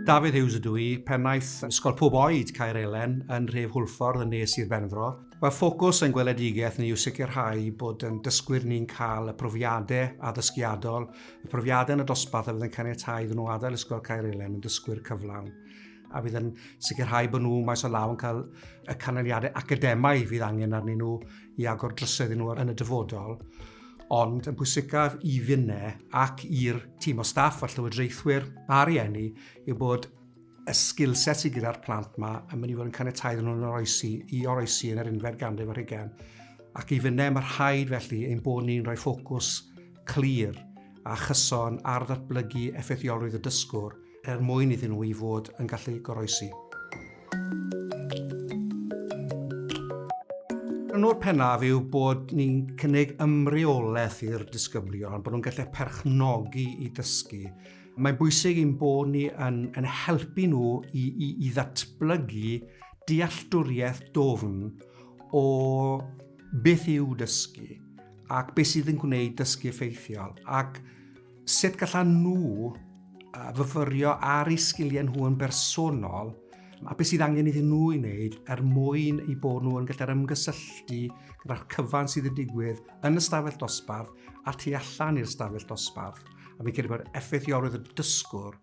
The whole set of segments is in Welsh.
Dafydd Hughes ydw i, pennaeth Ysgol Pob Oed Caerelen yn Rhef Hwlffordd yn nes i'r Benfro. Mae ffocws yn gweledigaeth ni yw sicrhau bod yn dysgwyr ni'n cael y profiadau addysgiadol, y profiadau yn y dosbarth a fydd yn caniatáu iddyn nhw adael Ysgol Caerelen yn dysgwyr cyflawn. A fydd yn sicrhau bod nhw maes o law yn cael y canlyniadau academaidd fydd angen arnyn nhw i agor drysedd nhw yn y dyfodol. Ond yn pwysicaf i finnau ac i'r tîm o staff a llywodraethwyr a rieni yw bod y sgilset sydd gyda'r plant yma yn mynd i fod yn caniatáu nhw'n oroesi yn yr unfed ganrif ar 20. Ac i finnau mae'r rhaid felly ein bod ni'n rhoi ffocws clir a chyson ar ddatblygu effeithiolrwydd y dysgwr mwyn iddyn nhw i fod yn gallu goroesi. Yn o'r pennaf yw bod ni'n cynnig ymreolaeth i'r disgyblion, bod nhw'n gallu perchnogi i dysgu. Mae'n bwysig i'n bod ni yn helpu nhw i ddatblygu dealltwriaeth dofn o beth yw dysgu ac beth sydd yn gwneud dysgu effeithiol ac sut gallan nhw fyfyrio ar eu sgiliau nhw yn bersonol a beth sydd angen iddyn nhw i wneud mwyn i bod nhw yn gallu'r ymgysylltu gyda'r cyfan sydd yn digwydd yn y stafell dosbarth a tu allan i'r stafell dosbarth. A fi'n credu bod effeithiolrwydd y dysgwr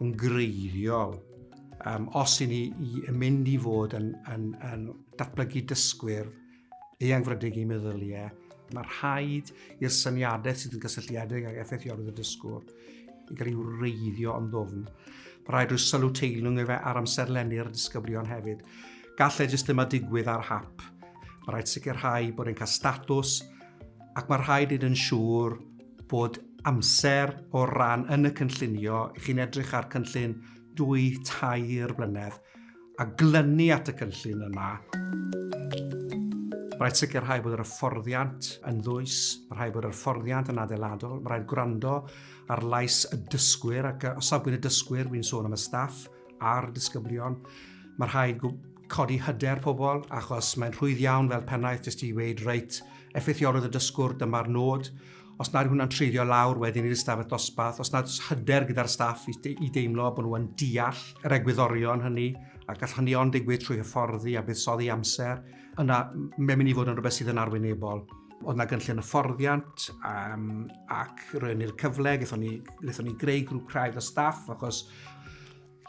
yn greiddiol os i ni mynd i fod yn datblygu dysgwyr eangfrydig i meddyliau. Mae'r rhaid i'r syniadau sydd yn gysylltiedig ag effeithiolrwydd y dysgwr i gael ei wreiddio yn ddofn. Mae rhaid rhyw sylw teilwng i fe ar amserlennu'r disgyblion hefyd. Gallai jyst ddim a digwydd ar hap. Mae rhaid sicrhau bod e'n cael statws ac mae rhaid i'n siŵr bod amser o ran yn y cynllunio i chi'n edrych ar cynllun 2-3 blynedd a glynu at y cynllun yna. Mae rhaid sicrhau bod yr hyfforddiant yn ddwys, mae rhaid bod yr hyfforddiant yn adeiladol, mae rhaid gwrando ar lais y dysgwyr ac os safbwynt y dysgwyr, wy'n sôn am y staff a'r disgyblion. Mae rhaid codi hyder pobl achos mae'n rhwydd iawn fel pennaeth jyst i weid reit effeithiolrwydd y dysgwr dyma'r nod. Os nad yw hwnna'n treiddio lawr wedyn i'r stafell dosbarth, os nad hyder gyda'r staff i deimlo bod nhw yn deall yr egwyddorion hynny a gall hynny ond digwydd trwy hyfforddi a buddsoddi amser, yna mae'n mynd i fod yn rhywbeth sydd yn arwynebol. Oedd yna gynllun hyfforddiant ac rwy'n i'r cyfle, gaethon ni greu grŵp craidd o staff achos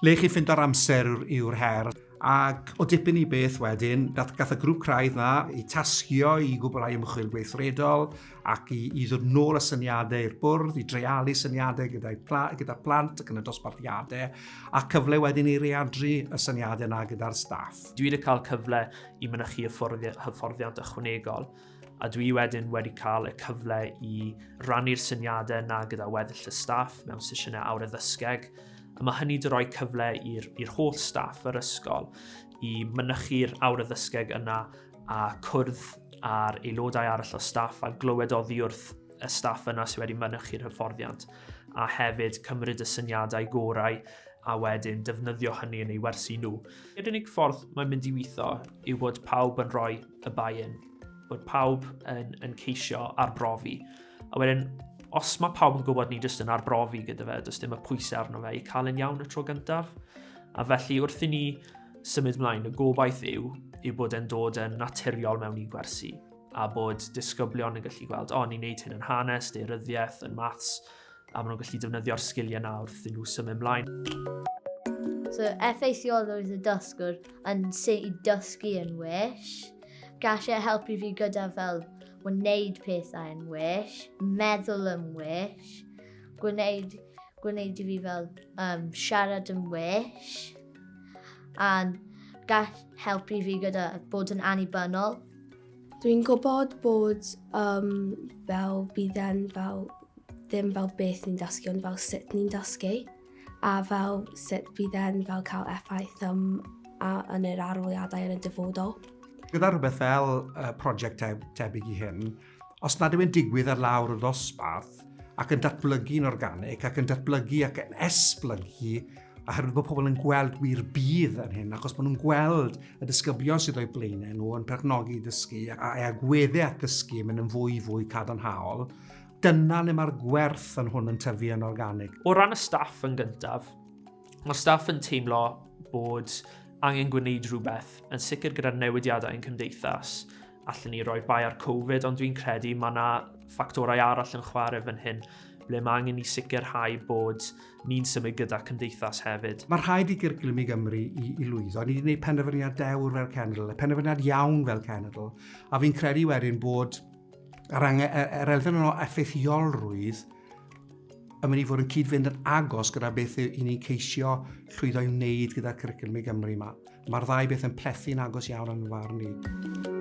le chi ffindo'r amser yw'r her. Ac o dipyn i beth wedyn, gath y grŵp craidd na i tasgio i gwblhau ymchwil gweithredol ac i ddod nôl y syniadau i'r bwrdd, i dreialu syniadau gyda'r plant ac yn y dosbarthiadau a cyfle wedyn i readru y syniadau yna gyda'r staff. Dwi wedi cael cyfle i mynychu hyfforddiant ychwanegol a dwi wedyn wedi cael y cyfle i rannu'r syniadau yna gyda weddill y staff mewn sesiynau awr addysgeg. A mae hynny wedi rhoi cyfle i'r holl staff yr ysgol i mynychu'r awr addysgeg yna a cwrdd ar aelodau arall o staff a glywedoddi wrth y staff yna sydd wedi mynychu'r hyfforddiant a hefyd cymryd y syniadau gorau a wedyn defnyddio hynny yn ei wersi nhw. Yr unig ffordd mae'n mynd i weithio yw bod pawb yn rhoi y buy-in, bod pawb yn ceisio arbrofi. A wedyn, os mae pawb yn gwybod ni jyst yn arbrofi gyda fe, does dim y pwysau arno fe i cael yn iawn y tro gyntaf. A felly wrth i ni symud mlaen, y gobaith yw bod e'n dod yn naturiol mewn i gwersi a bod disgyblion yn gallu gweld, ni'n neud hyn yn hanes, daearyddiaeth, yn maths, a maen nhw'n gallu defnyddio'r sgiliau na wrth i nhw symud mlaen. So, effeithiolrwydd y dysgwr yn sut i dysgu yn well, gallai helpu fi gyda fel gwneud pethau yn well, meddwl yn well, gwneud i fi fel siarad yn well, a gall helpu fi gyda bod yn annibynnol. Dwi'n gwybod bod fel bydd ddim fel beth ni'n dysgu, ond fel sut ni'n dysgu, a fel sut bydd fel cael effaith yn yr arholiadau yn y dyfodol. Gyda rhywbeth fel prosiect tebyg i hyn, os nad yw'n digwydd ar lawr y ddosbarth ac yn datblygu'n organig ac yn datblygu ac yn esblygu oherwydd bod pobl yn gweld wir bydd yn hyn, achos bod nhw'n gweld y disgyblion sydd o'i blaenau nhw yn perchnogi dysgu a agweddau at dysgu mynd yn fwy cadarnhaol, dyna le mae'r gwerth yn hwn yn tyfu yn organig. O ran y staff yn gyntaf, Mae'r staff yn teimlo bod angen gwneud rhywbeth, yn sicr gyda'r newidiadau yn cymdeithas. Allen ni roi bai ar Covid, ond dwi'n credu mae yna ffactorau arall yn chwarae fan hyn, ble mae angen i sicrhau bod ni'n symud gyda cymdeithas hefyd. Mae rhaid i Gyrglym i Gymru i lwyddo. Ni wedi gwneud penderfyniad dewr fel cenedl, penderfyniad iawn fel cenedl, a fi'n credu wedyn bod yr elfen o effeithiolrwydd yn mynd i fod yn cyd-fynd yn agos gyda beth i ni'n ceisio llwyddo i wneud gyda'r Cwricwlwm i Gymru yma. Mae'r ddau beth yn plethu'n agos iawn yn farn ni.